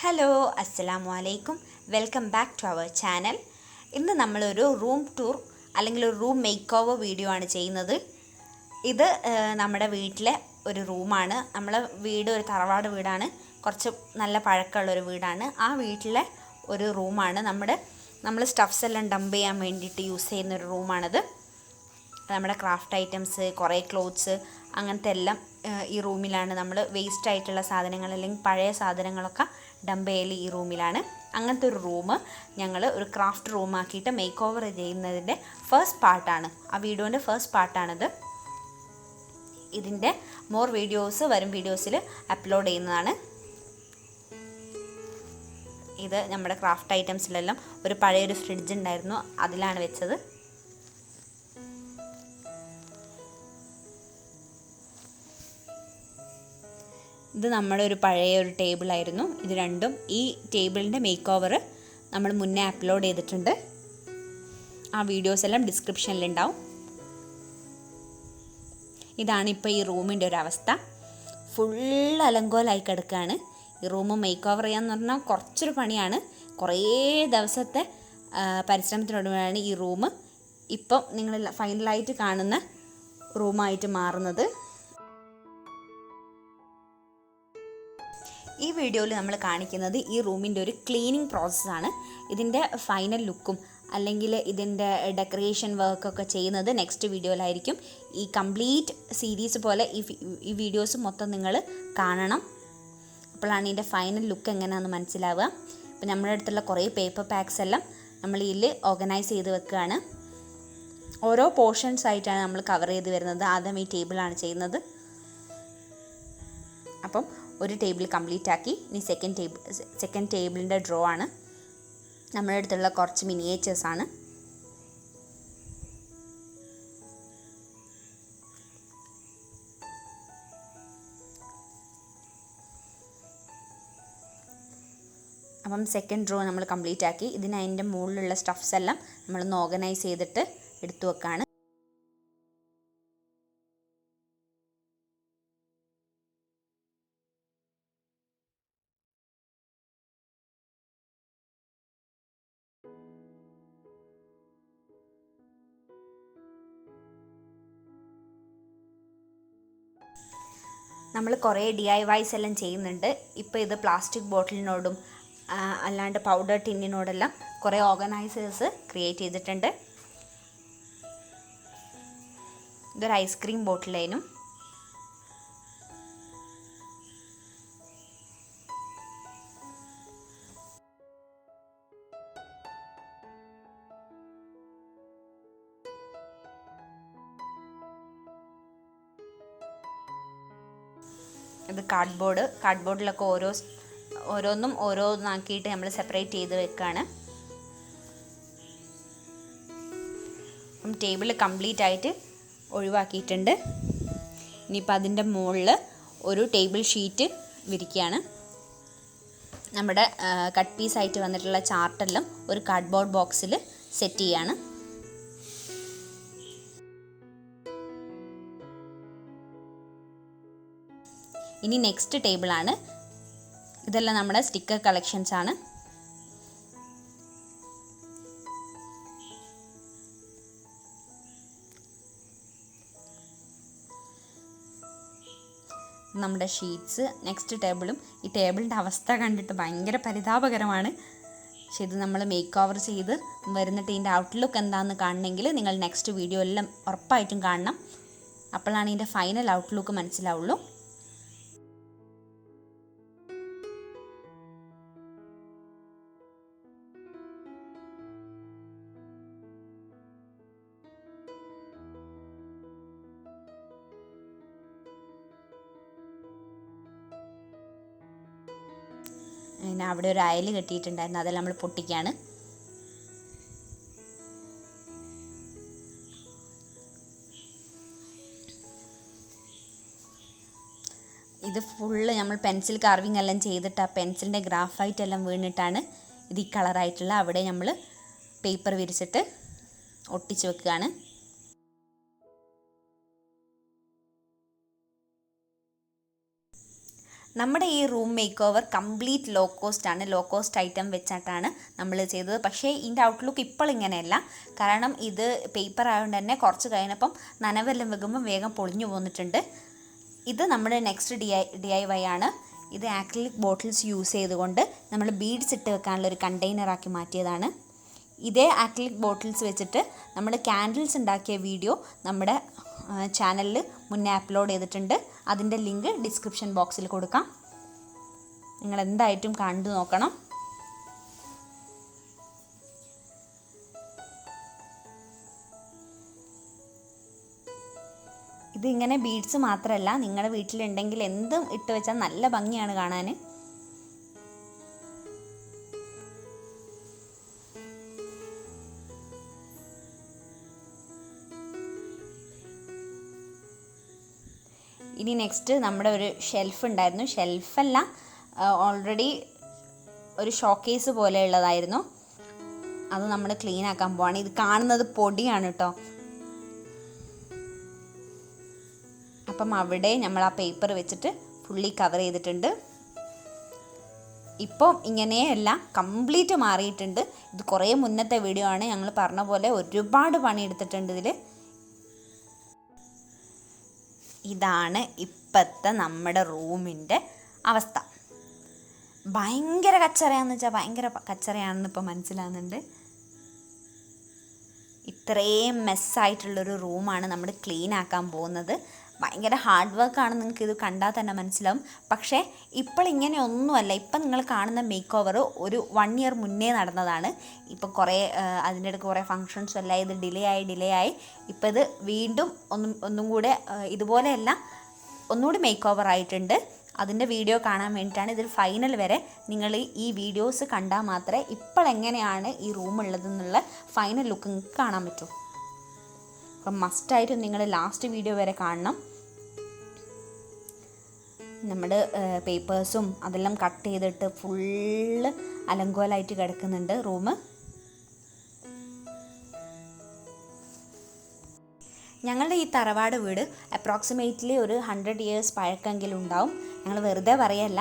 Hello അസ്സലാമു അലൈക്കും welcome back to our channel. ഇന്ന് നമ്മളൊരു റൂം ടൂർ അല്ലെങ്കിൽ ഒരു റൂം മേക്ക് ഓവർ വീഡിയോ ആണ് ചെയ്യുന്നത്. ഇത് നമ്മുടെ വീട്ടിലെ ഒരു റൂമാണ്. നമ്മളെ വീട് ഒരു തറവാട് വീടാണ്, കുറച്ച് നല്ല പഴക്കമുള്ളൊരു വീടാണ്. ആ വീട്ടിലെ ഒരു റൂമാണ്. നമ്മൾ സ്റ്റഫ്സ് എല്ലാം ഡംപ് ചെയ്യാൻ വേണ്ടിയിട്ട് യൂസ് ചെയ്യുന്നൊരു റൂമാണിത്. നമ്മുടെ ക്രാഫ്റ്റ് ഐറ്റംസ്, കുറേ ക്ലോത്ത്സ്, അങ്ങനത്തെ എല്ലാം ഈ റൂമിലാണ്. നമ്മൾ വേസ്റ്റ് ആയിട്ടുള്ള സാധനങ്ങൾ അല്ലെങ്കിൽ പഴയ സാധനങ്ങളൊക്കെ ഡംപ് ചെയ്യൽ ഈ റൂമിലാണ്. അങ്ങനത്തെ ഒരു റൂം ഞങ്ങൾ ഒരു ക്രാഫ്റ്റ് റൂമാക്കിയിട്ട് മേക്ക് ഓവർ ചെയ്യുന്നതിൻ്റെ ഫസ്റ്റ് പാർട്ടാണ്. ആ വീഡിയോൻ്റെ ഫസ്റ്റ് പാർട്ടാണിത്. ഇതിൻ്റെ മോർ വീഡിയോസ് വരും വീഡിയോസിൽ അപ്ലോഡ് ചെയ്യുന്നതാണ്. ഇത് നമ്മുടെ ക്രാഫ്റ്റ് ഐറ്റംസിലെല്ലാം ഒരു പഴയൊരു ഫ്രിഡ്ജ് ഉണ്ടായിരുന്നു, അതിലാണ് വെച്ചത്. ഇത് നമ്മുടെ ഒരു പഴയ ഒരു ടേബിളായിരുന്നു. ഇത് രണ്ടും, ഈ ടേബിളിൻ്റെ മേക്ക് ഓവർ നമ്മൾ മുന്നേ അപ്ലോഡ് ചെയ്തിട്ടുണ്ട്. ആ വീഡിയോസ് എല്ലാം ഡിസ്ക്രിപ്ഷനിലുണ്ടാവും. ഇതാണിപ്പോൾ ഈ റൂമിൻ്റെ ഒരു അവസ്ഥ. ഫുൾ അലങ്കോലമായി കിടക്കുകയാണ്. ഈ റൂം മേക്ക് ഓവർ ചെയ്യാന്ന് പറഞ്ഞാൽ കുറച്ചൊരു പണിയാണ്. കുറേ ദിവസത്തെ പരിശ്രമത്തിനൊടുവിലാണ് ഈ റൂം ഇപ്പം നിങ്ങൾ ഫൈനലായിട്ട് കാണുന്ന റൂമായിട്ട് മാറുന്നത്. ഈ വീഡിയോയിൽ നമ്മൾ കാണിക്കുന്നത് ഈ റൂമിൻ്റെ ഒരു ക്ലീനിങ് പ്രോസസ്സാണ്. ഇതിൻ്റെ ഫൈനൽ ലുക്കും അല്ലെങ്കിൽ ഇതിൻ്റെ ഡെക്കറേഷൻ വർക്കൊക്കെ ചെയ്യുന്നത് നെക്സ്റ്റ് വീഡിയോയിലായിരിക്കും. ഈ കംപ്ലീറ്റ് സീരീസ് പോലെ ഈ വീഡിയോസ് മൊത്തം നിങ്ങൾ കാണണം. അപ്പോഴാണ് ഇതിൻ്റെ ഫൈനൽ ലുക്ക് എങ്ങനെയാണെന്ന് മനസ്സിലാവുക. അപ്പോൾ നമ്മുടെ അടുത്തുള്ള കുറേ പേപ്പർ പാക്സ് എല്ലാം നമ്മൾ ഇതിൽ ഓർഗനൈസ് ചെയ്ത് വെക്കുകയാണ്. ഓരോ പോർഷൻസ് ആയിട്ടാണ് നമ്മൾ കവർ ചെയ്ത് വരുന്നത്. ആദ്യം ഈ ടേബിളാണ് ചെയ്യുന്നത്. അപ്പം ഒരു ടേബിൾ കംപ്ലീറ്റ് ആക്കി. ഇനി സെക്കൻഡ് ടേബിളിൻ്റെ ഡ്രോ ആണ്. നമ്മുടെ അടുത്തുള്ള കുറച്ച് മിനിയേച്ചേഴ്സാണ്. അപ്പം സെക്കൻഡ് ഡ്രോ നമ്മൾ കംപ്ലീറ്റ് ആക്കി. ഇതിന് അതിൻ്റെ മുകളിലുള്ള സ്റ്റഫ്സ് എല്ലാം നമ്മളൊന്ന് ഓർഗനൈസ് ചെയ്തിട്ട് എടുത്തു വെക്കുകയാണ്. നമ്മൾ കുറേ DIYs എല്ലാം ചെയ്യുന്നുണ്ട്. ഇപ്പോൾ ഇത് പ്ലാസ്റ്റിക് ബോട്ടിലിനോടും അല്ലാണ്ട് പൗഡർ ടിന്നിനോടെല്ലാം കുറേ ഓർഗനൈസേഴ്സ് ക്രിയേറ്റ് ചെയ്തിട്ടുണ്ട്. ഇതൊരു ഐസ്ക്രീം ബോട്ടിലായിരുന്നു. ഇത് കാർഡ്ബോർഡിലൊക്കെ ഓരോന്നാക്കിയിട്ട് നമ്മൾ സെപ്പറേറ്റ് ചെയ്ത് വെക്കുകയാണ്. അപ്പം ടേബിൾ കംപ്ലീറ്റ് ആയിട്ട് ഒഴിവാക്കിയിട്ടുണ്ട്. ഇനിയിപ്പോൾ അതിൻ്റെ മുകളിൽ ഒരു ടേബിൾ ഷീറ്റ് വിരിക്കുകയാണ്. നമ്മുടെ കട്ട് പീസായിട്ട് വന്നിട്ടുള്ള ചാർട്ടെല്ലാം ഒരു കാർഡ്ബോർഡ് ബോക്സിൽ സെറ്റ് ചെയ്യാണ്. ഇനി നെക്സ്റ്റ് ടേബിളാണ്. ഇതെല്ലാം നമ്മുടെ സ്റ്റിക്കർ കളക്ഷൻസ് ആണ്. നമ്മുടെ ഷീറ്റ്സ്. നെക്സ്റ്റ് ടേബിളും. ഈ ടേബിളിൻ്റെ അവസ്ഥ കണ്ടിട്ട് ഭയങ്കര പരിതാപകരമാണ്. പക്ഷെ ഇത് നമ്മൾ മേക്ക് ഓവർ ചെയ്ത് വരുന്നിട്ട് ഇതിൻ്റെ ഔട്ട്ലുക്ക് എന്താണെന്ന് കാണണമെങ്കിൽ നിങ്ങൾ നെക്സ്റ്റ് വീഡിയോ എല്ലാം ഉറപ്പായിട്ടും കാണണം. അപ്പോഴാണ് ഇതിൻ്റെ ഫൈനൽ ഔട്ട്ലുക്ക് മനസ്സിലാവുള്ളൂ. പിന്നെ അവിടെ ഒരു അയൽ കെട്ടിയിട്ടുണ്ടായിരുന്നു, അതെല്ലാം നമ്മൾ പൊട്ടിക്കുകയാണ്. ഇത് ഫുള്ള് നമ്മൾ പെൻസിൽ കാർവിങ് എല്ലാം ചെയ്തിട്ട് ആ പെൻസിലിൻ്റെ ഗ്രാഫൈറ്റ് എല്ലാം വീണിട്ടാണ് ഇത് ഈ കളറായിട്ടുള്ള. അവിടെ നമ്മൾ പേപ്പർ വിരിച്ചിട്ട് ഒട്ടിച്ച് വെക്കുകയാണ്. നമ്മുടെ ഈ room makeover complete low cost ആണ്. ലോ കോസ്റ്റ് ഐറ്റം വെച്ചിട്ടാണ് നമ്മൾ ചെയ്തത്. പക്ഷേ ഇതിൻ്റെ ഔട്ട്ലുക്ക് ഇപ്പോൾ ഇങ്ങനെയല്ല. കാരണം ഇത് പേപ്പർ ആയതുകൊണ്ട് തന്നെ കുറച്ച് കഴിഞ്ഞപ്പം നനവെല്ലാം വെക്കുമ്പോൾ വേഗം പൊളിഞ്ഞു പോന്നിട്ടുണ്ട്. ഇത് നമ്മുടെ നെക്സ്റ്റ് DIY ആണ്. ഇത് ആക്രിലിക് ബോട്ടിൽസ് യൂസ് ചെയ്തുകൊണ്ട് നമ്മൾ ബീഡ്സ് ഇട്ട് വെക്കാനുള്ളൊരു കണ്ടെയ്നറാക്കി മാറ്റിയതാണ്. ഇതേ ആക്രിലിക് ബോട്ടിൽസ് വെച്ചിട്ട് നമ്മൾ ക്യാൻഡിൽസ് ഉണ്ടാക്കിയ വീഡിയോ നമ്മുടെ ചാനലിൽ മുന്നേ അപ്ലോഡ് ചെയ്തിട്ടുണ്ട്. അതിൻ്റെ ലിങ്ക് ഡിസ്ക്രിപ്ഷൻ ബോക്സിൽ കൊടുക്കാം. നിങ്ങൾ എന്തായിട്ടും കണ്ടു നോക്കണം. ഇതിങ്ങനെ ബീഡ്സ് മാത്രമല്ല, നിങ്ങളുടെ വീട്ടിലുണ്ടെങ്കിൽ എന്തും ഇട്ട് വെച്ചാൽ നല്ല ഭംഗിയാണ് കാണാൻ. ഇനി നെക്സ്റ്റ് നമ്മുടെ ഒരു ഷെൽഫ് ഉണ്ടായിരുന്നു. ഷെൽഫല്ല, ഓൾറെഡി ഒരു ഷോക്കേസ് പോലെയുള്ളതായിരുന്നു. അത് നമ്മൾ ക്ലീൻ ആക്കാൻ പോവാണ്. ഇത് കാണുന്നത് പൊടിയാണ് കേട്ടോ. അപ്പം അവിടെ നമ്മൾ ആ പേപ്പർ വെച്ചിട്ട് ഫുള്ളി കവർ ചെയ്തിട്ടുണ്ട്. ഇപ്പം ഇങ്ങനെയല്ല, കംപ്ലീറ്റ് മാറിയിട്ടുണ്ട്. ഇത് കുറേ മുന്നത്തെ വീഡിയോ ആണ്. ഞങ്ങൾ പറഞ്ഞ പോലെ ഒരുപാട് പണിയെടുത്തിട്ടുണ്ട് ഇതിൽ. ഇതാണ് ഇപ്പോഴത്തെ നമ്മുടെ റൂമിൻ്റെ അവസ്ഥ. ഭയങ്കര കച്ചറയാണെന്ന് വെച്ചാൽ ഭയങ്കര കച്ചറയാണെന്ന് ഇപ്പോൾ മനസ്സിലാകുന്നുണ്ട്. ഇത്രയും മെസ്സായിട്ടുള്ളൊരു റൂമാണ് നമ്മൾ ക്ലീൻ ആക്കാൻ പോകുന്നത്. ഭയങ്കര ഹാർഡ് വർക്കാണ്, നിങ്ങൾക്ക് ഇത് കണ്ടാൽ തന്നെ മനസ്സിലാവും. പക്ഷേ ഇപ്പോൾ ഇങ്ങനെ ഒന്നുമല്ല. ഇപ്പം നിങ്ങൾ കാണുന്ന മേക്ക് ഓവർ ഒരു 1 ഇയർ മുന്നേ നടന്നതാണ്. ഇപ്പം കുറേ അതിൻ്റെ ഇടയ്ക്ക് കുറേ ഫങ്ഷൻസും എല്ലാം ഇത് ഡിലേ ആയി ഇപ്പം ഇത് വീണ്ടും ഒന്നും കൂടെ ഇതുപോലെയല്ല, ഒന്നുകൂടി മേക്ക് ഓവർ ആയിട്ടുണ്ട്. അതിൻ്റെ വീഡിയോ കാണാൻ വേണ്ടിയിട്ടാണ്. ഇതിൽ ഫൈനൽ വരെ നിങ്ങൾ ഈ വീഡിയോസ് കണ്ടാൽ മാത്രമേ ഇപ്പോൾ എങ്ങനെയാണ് ഈ റൂം ഉള്ളതെന്നുള്ള ഫൈനൽ ലുക്ക് നിങ്ങൾക്ക് കാണാൻ പറ്റൂ. അപ്പം മസ്റ്റായിട്ടും നിങ്ങൾ ലാസ്റ്റ് വീഡിയോ വരെ കാണണം. നമ്മുടെ പേപ്പേഴ്സും അതെല്ലാം കട്ട് ചെയ്തിട്ട് ഫുള്ള് അലങ്കോലമായിട്ട് കിടക്കുന്നുണ്ട് റൂം. ഞങ്ങളുടെ ഈ തറവാട് വീട് അപ്രോക്സിമേറ്റ്ലി ഒരു 100 ഇയേഴ്സ് പഴക്കമെങ്കിലും ഉണ്ടാവും. ഞങ്ങൾ വെറുതെ പറയല്ല.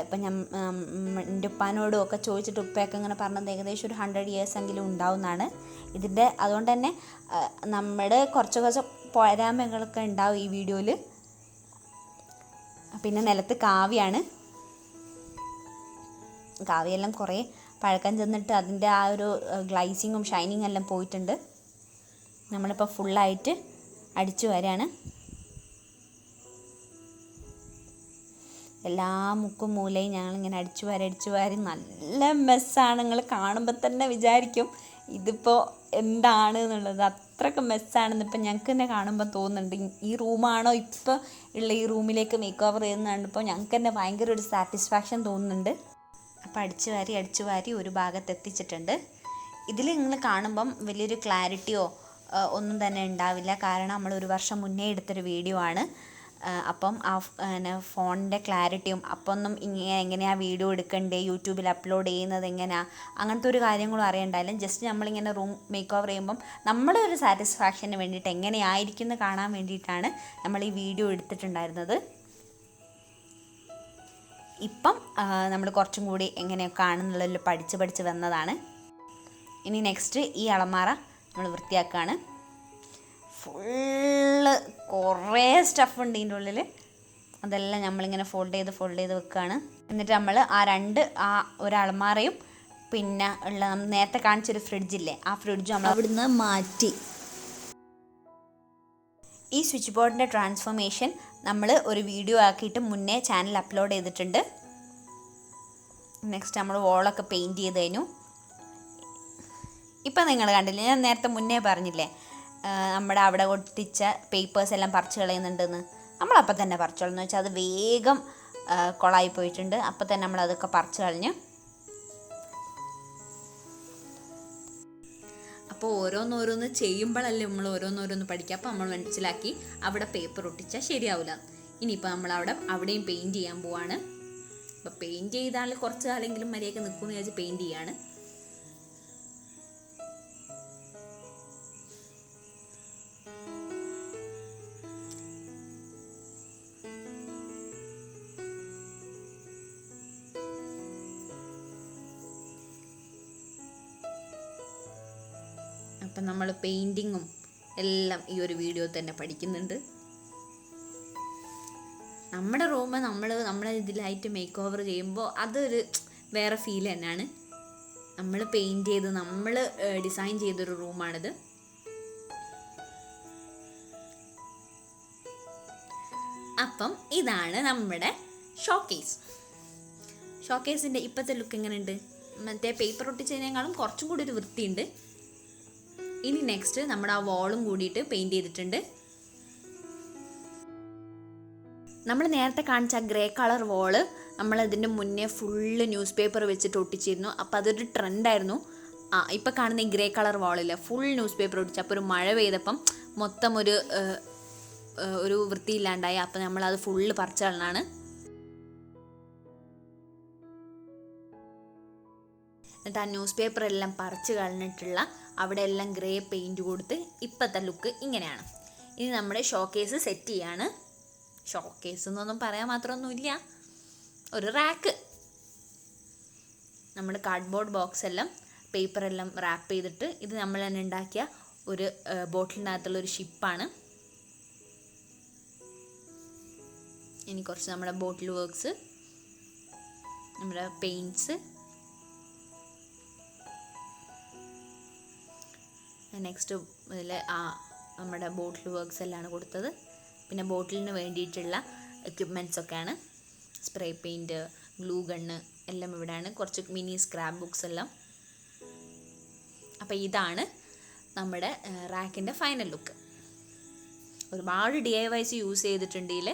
ഇപ്പം എൻ്റെ ഉപ്പാനോടും ഒക്കെ ചോദിച്ചിട്ട് ഉപ്പയൊക്കെ ഇങ്ങനെ പറഞ്ഞത് ഏകദേശം ഒരു 100 ഇയേഴ്സ് എങ്കിലും ഉണ്ടാവുന്നതാണ്. ഇതിൻ്റെ അതുകൊണ്ട് തന്നെ നമ്മുടെ കുറച്ച് പോരായ്മകളൊക്കെ ഉണ്ടാവും ഈ വീഡിയോയിൽ. പിന്നെ നിലത്ത് കാവ്യാണ്. കാവ്യെല്ലാം കുറേ പഴക്കം ചെന്നിട്ട് അതിൻ്റെ ആ ഒരു ഗ്ലൈസിങ്ങും ഷൈനിങ്ങും എല്ലാം പോയിട്ടുണ്ട്. നമ്മളിപ്പോൾ ഫുള്ളായിട്ട് അടിച്ചു വരാണ്. എല്ലാ മുക്കും മൂലയും ഞങ്ങളിങ്ങനെ അടിച്ചു വാരി നല്ല മെസ്സാണ്. നിങ്ങൾ കാണുമ്പോൾ തന്നെ വിചാരിക്കും ഇതിപ്പോൾ എന്താണ് എന്നുള്ളത്. അത്രയ്ക്ക് മെസ്സാണെന്ന് ഇപ്പം ഞങ്ങൾക്ക് തന്നെ കാണുമ്പോൾ തോന്നുന്നുണ്ട്. ഈ റൂമാണോ ഇപ്പോൾ ഉള്ള ഈ റൂമിലേക്ക് മേക്ക് ഓവർ ചെയ്യുന്നത് കണ്ടപ്പോൾ ഞങ്ങൾക്ക് തന്നെ ഭയങ്കര ഒരു സാറ്റിസ്ഫാക്ഷൻ തോന്നുന്നുണ്ട്. അപ്പോൾ അടിച്ചു വാരി ഒരു ഭാഗത്ത് എത്തിച്ചിട്ടുണ്ട്. ഇതിൽ നിങ്ങൾ കാണുമ്പം വലിയൊരു ക്ലാരിറ്റിയോ ഒന്നും തന്നെ ഉണ്ടാവില്ല. കാരണം നമ്മൾ 1 വർഷം മുന്നേ എടുത്തൊരു വീഡിയോ ആണ്. അപ്പം ആ ഫോണിൻ്റെ ക്ലാരിറ്റിയും ഒന്നും എങ്ങനെയാണ് വീഡിയോ എടുക്കണ്ടേ, യൂട്യൂബിൽ അപ്ലോഡ് ചെയ്യുന്നത് എങ്ങനെയാണ്, അങ്ങനത്തെ ഒരു കാര്യങ്ങളും അറിയണ്ടായാലും ജസ്റ്റ് നമ്മളിങ്ങനെ റൂം മേക്ക് ഓവർ ചെയ്യുമ്പം നമ്മുടെ ഒരു സാറ്റിസ്ഫാക്ഷന് വേണ്ടിയിട്ട് എങ്ങനെയായിരിക്കും എന്ന് കാണാൻ വേണ്ടിയിട്ടാണ് നമ്മൾ ഈ വീഡിയോ എടുത്തിട്ടുണ്ടായിരുന്നത്. ഇപ്പം നമ്മൾ കുറച്ചും കൂടി എങ്ങനെയൊക്കെ ആണെന്നുള്ളതിൽ പഠിച്ച് വന്നതാണ്. ഇനി നെക്സ്റ്റ് ഈ അലമാര നമ്മൾ വൃത്തിയാക്കുകയാണ്. ഫുള്ള് കുറേ സ്റ്റഫുണ്ട് ഇതിൻ്റെ ഉള്ളിൽ. അതെല്ലാം നമ്മളിങ്ങനെ ഫോൾഡ് ചെയ്ത് വെക്കുകയാണ്. എന്നിട്ട് നമ്മൾ ആ ഒരു അലമാരയും പിന്നെ ഉള്ള നമ്മൾ നേരത്തെ കാണിച്ചൊരു ഫ്രിഡ്ജില്ലേ, ആ ഫ്രിഡ്ജും നമ്മൾ അവിടുന്ന് മാറ്റി. ഈ സ്വിച്ച് ബോർഡിൻ്റെ ട്രാൻസ്ഫോർമേഷൻ നമ്മൾ ഒരു വീഡിയോ ആക്കിയിട്ട് മുന്നേ ചാനൽ അപ്ലോഡ് ചെയ്തിട്ടുണ്ട്. നെക്സ്റ്റ് നമ്മൾ വോളൊക്കെ പെയിൻറ്റ് ചെയ്ത് കഴിഞ്ഞു. ഇപ്പം നിങ്ങൾ കണ്ടില്ലേ, ഞാൻ നേരത്തെ മുന്നേ പറഞ്ഞില്ലേ നമ്മുടെ അവിടെ ഒട്ടിച്ച പേപ്പേഴ്സ് എല്ലാം പറിച്ച് കളയുന്നുണ്ടെന്ന്. നമ്മളപ്പം തന്നെ പറിച്ചു കളഞ്ഞു വെച്ചാൽ അത് വേഗം കൊളായി പോയിട്ടുണ്ട്. അപ്പം തന്നെ നമ്മളതൊക്കെ പറിച്ച് കളഞ്ഞു. അപ്പോൾ ഓരോന്നോരോന്ന് ചെയ്യുമ്പോഴല്ലേ നമ്മൾ ഓരോന്നോരോന്ന് പഠിക്കുക. അപ്പോൾ നമ്മൾ മനസ്സിലാക്കി അവിടെ പേപ്പർ ഒട്ടിച്ചാൽ ശരിയാവില്ല. ഇനിയിപ്പോൾ നമ്മൾ അവിടെയും പെയിൻറ്റ് ചെയ്യാൻ പോവാണ്. അപ്പോൾ പെയിൻറ്റ് ചെയ്താൽ കുറച്ച് കാലെങ്കിലും മര്യാദയ്ക്ക് നിൽക്കുമെന്ന് വിചാരിച്ച് പെയിൻറ്റ് ചെയ്യാണ്. അപ്പം നമ്മൾ പെയിൻറ്റിങ്ങും എല്ലാം ഈ ഒരു വീഡിയോ തന്നെ പഠിക്കുന്നുണ്ട്. നമ്മുടെ റൂം നമ്മളെ ഇതിലായിട്ട് മേക്ക് ഓവർ ചെയ്യുമ്പോൾ അതൊരു വേറെ ഫീൽ തന്നെയാണ്. നമ്മൾ പെയിൻറ്റ് ചെയ്ത് നമ്മൾ ഡിസൈൻ ചെയ്തൊരു റൂമാണിത്. അപ്പം ഇതാണ് നമ്മുടെ ഷോക്കേസിൻ്റെ ഇപ്പോഴത്തെ ലുക്ക് എങ്ങനെയുണ്ട്? മറ്റേ പേപ്പർ ഒട്ടിച്ചതിനേക്കാളും കുറച്ചും കൂടി ഒരു വൃത്തിയുണ്ട്. ഇനി നെക്സ്റ്റ് നമ്മുടെ ആ വാളും കൂടിയിട്ട് പെയിൻറ്റ് ചെയ്തിട്ടുണ്ട്. നമ്മൾ നേരത്തെ കാണിച്ച ആ ഗ്രേ കളർ വാള് നമ്മളതിൻ്റെ മുന്നേ ഫുള്ള് ന്യൂസ് പേപ്പർ വെച്ചിട്ട് ഒട്ടിച്ചിരുന്നു. അപ്പോൾ അതൊരു ട്രെൻഡായിരുന്നു. ഇപ്പം കാണുന്ന ഈ ഗ്രേ കളർ വാളില്ല, ഫുൾ ന്യൂസ് പേപ്പർ ഒട്ടിച്ചു. അപ്പോൾ ഒരു മഴ പെയ്തപ്പം മൊത്തം ഒരു വൃത്തിയില്ലാണ്ടായി. അപ്പം നമ്മളത് ഫുള്ള് പറിച്ചു കളഞ്ഞാണ്. എന്നിട്ട് ആ ന്യൂസ് പേപ്പറെല്ലാം പറിച്ച് കളഞ്ഞിട്ടുള്ള അവിടെ എല്ലാം ഗ്രേ പെയിൻറ്റ് കൊടുത്ത് ഇപ്പോഴത്തെ ലുക്ക് ഇങ്ങനെയാണ്. ഇനി നമ്മുടെ ഷോക്കേസ് സെറ്റ് ചെയ്യാണ്. ഷോക്കേസ് എന്നൊന്നും പറയാൻ മാത്രമൊന്നുമില്ല, ഒരു റാക്ക്. നമ്മൾ കാർഡ്ബോർഡ് ബോക്സ് എല്ലാം പേപ്പറെല്ലാം റാപ്പ് ചെയ്തിട്ട് ഇത് നമ്മൾ തന്നെ ഉണ്ടാക്കിയ ഒരു ബോട്ടിലിനകത്തുള്ളൊരു ഷിപ്പാണ്. ഇനി കുറച്ച് നമ്മുടെ ബോട്ടിൽ വർക്ക്സ്, നമ്മുടെ പെയിൻറ്റ്സ്, നെക്സ്റ്റ് ഇതിൽ നമ്മുടെ ബോട്ടിൽ വർക്ക്സ് എല്ലാമാണ് കൊടുത്തത്. പിന്നെ ബോട്ടിലിന് വേണ്ടിയിട്ടുള്ള എക്യുപ്മെൻറ്റ്സൊക്കെയാണ്, സ്പ്രേ പെയിൻറ്റ്, ഗ്ലൂ ഗണ്ണ് എല്ലാം ഇവിടെയാണ്. കുറച്ച് മിനി സ്ക്രാപ്പ് ബുക്സ് എല്ലാം. അപ്പോൾ ഇതാണ് നമ്മുടെ റാക്കിൻ്റെ ഫൈനൽ ലുക്ക്. ഒരുപാട് DIYs യൂസ് ചെയ്തിട്ടുണ്ട് ഇതിൽ.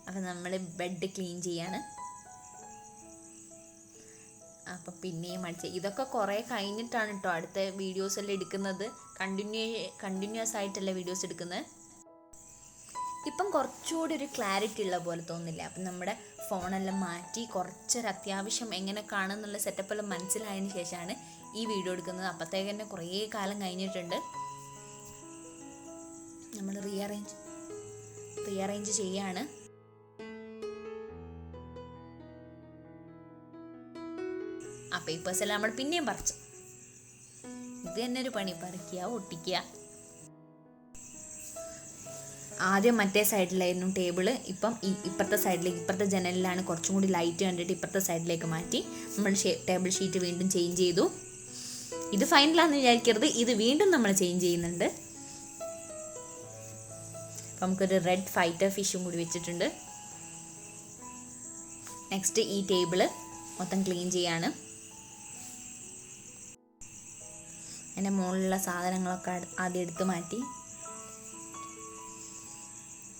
അപ്പോൾ നമ്മൾ ബെഡ് ക്ലീൻ ചെയ്യാണ്. അപ്പം പിന്നെയും ഇതൊക്കെ കുറേ കഴിഞ്ഞിട്ടാണ് കേട്ടോ അടുത്ത വീഡിയോസ് എല്ലാം എടുക്കുന്നത്. കണ്ടിന്യൂസ് ആയിട്ടല്ല വീഡിയോസ് എടുക്കുന്നത്. ഇപ്പം കുറച്ചുകൂടി ഒരു ക്ലാരിറ്റി ഉള്ള പോലെ തോന്നില്ല. അപ്പം നമ്മുടെ ഫോണെല്ലാം മാറ്റി കുറച്ചൊരു അത്യാവശ്യം എങ്ങനെ കാണുന്നുള്ള സെറ്റപ്പെല്ലാം മനസ്സിലായതിന് ശേഷമാണ് ഈ വീഡിയോ എടുക്കുന്നത്. അപ്പോഴത്തേക്ക് തന്നെ കുറേ കാലം കഴിഞ്ഞിട്ടുണ്ട്. നമ്മൾ റീഅറേഞ്ച് ചെയ്യാണ്. ആ പേപ്പേഴ്സ് എല്ലാം നമ്മൾ പിന്നെയും പറിച്ചു. ഇത് തന്നെ ഒരു പണി, പറിക്കുക, ഒട്ടിക്കുക. ആദ്യം മറ്റേ സൈഡിലായിരുന്നു ടേബിള്. ഇപ്പം ഇപ്പുറത്തെ സൈഡിലേക്ക്, ഇപ്പുറത്തെ ജനലിലാണ് കുറച്ചും കൂടി ലൈറ്റ് കണ്ടിട്ട് ഇപ്പുറത്തെ സൈഡിലേക്ക് മാറ്റി നമ്മൾ ടേബിൾ ഷീറ്റ് വീണ്ടും ചേഞ്ച് ചെയ്തു. ഇത് ഫൈനലാണെന്ന് വിചാരിക്കരുത്, ഇത് വീണ്ടും നമ്മൾ ചേഞ്ച് ചെയ്യുന്നുണ്ട്. അപ്പം നമുക്കൊരു റെഡ് ഫൈറ്റർ ഫിഷും കൂടി വെച്ചിട്ടുണ്ട്. നെക്സ്റ്റ് ഈ ടേബിള് മൊത്തം ക്ലീൻ ചെയ്യാണ്. അതിൻ്റെ മുകളിലുള്ള സാധനങ്ങളൊക്കെ ആദ്യം എടുത്ത് മാറ്റി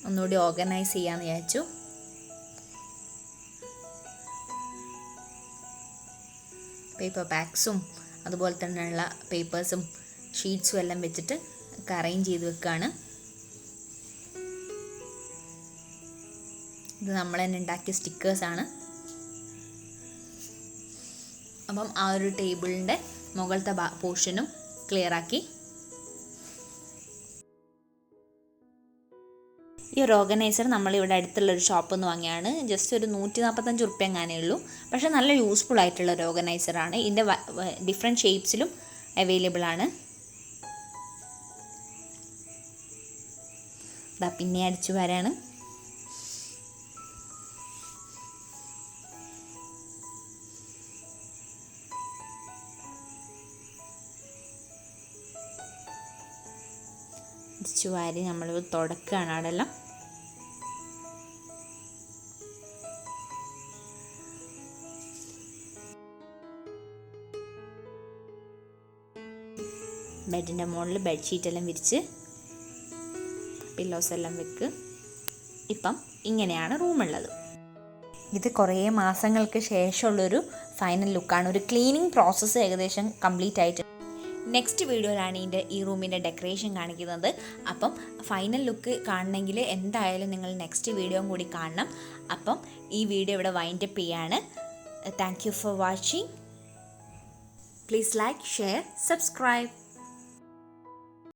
ഒന്നുകൂടി ഓർഗനൈസ് ചെയ്യാമെന്ന് വിചാരിച്ചു. പേപ്പർ പാക്സും അതുപോലെ തന്നെയുള്ള പേപ്പേഴ്സും ഷീറ്റ്സും എല്ലാം വെച്ചിട്ട് അറേഞ്ച് ചെയ്ത് വെക്കുകയാണ്. ഇത് നമ്മൾ തന്നെ ഉണ്ടാക്കിയ സ്റ്റിക്കേഴ്സാണ്. അപ്പം ആ ഒരു ടേബിളിൻ്റെ മുകളിലത്തെ പോർഷനും ക്ലിയർ ആക്കി. ഈ ഒരു ഓർഗനൈസർ നമ്മളിവിടെ അടുത്തുള്ളൊരു ഷോപ്പിൽ നിന്ന് വാങ്ങിയാണ്. ജസ്റ്റ് ഒരു 145 ഉറുപ്പ്യ എങ്ങാനേ ഉള്ളൂ. പക്ഷേ നല്ല യൂസ്ഫുൾ ആയിട്ടുള്ള ഒരു ഓർഗനൈസറാണ്. ഇതിൻ്റെ ഡിഫറെൻറ്റ് ഷേപ്സിലും അവൈലബിൾ ആണ്. ഇതാ പിന്നെ അടിച്ചു വരാണ്. അടിച്ചു വാരി നമ്മൾ തുടക്കുകയാണ് അവിടെല്ലാം. ബെഡിൻ്റെ മുകളിൽ ബെഡ്ഷീറ്റെല്ലാം വിരിച്ച് പില്ലോസ് എല്ലാം വെക്ക്. ഇപ്പം ഇങ്ങനെയാണ് റൂമുള്ളത്. ഇത് കുറേ മാസങ്ങൾക്ക് ശേഷമുള്ളൊരു ഫൈനൽ ലുക്കാണ്. ഒരു ക്ലീനിങ് പ്രോസസ്സ് ഏകദേശം കംപ്ലീറ്റ് ആയിട്ട്. നെക്സ്റ്റ് വീഡിയോയിലാണ് ഈ റൂമിൻ്റെ ഡെക്കറേഷൻ കാണിക്കുന്നത്. അപ്പം ഫൈനൽ ലുക്ക് കാണണമെങ്കിൽ എന്തായാലും നിങ്ങൾ നെക്സ്റ്റ് വീഡിയോയും കൂടി കാണണം. അപ്പം ഈ വീഡിയോ ഇവിടെ വൈൻഡപ്പ് ചെയ്യാണ്. Thank you for watching. Please like, share, subscribe.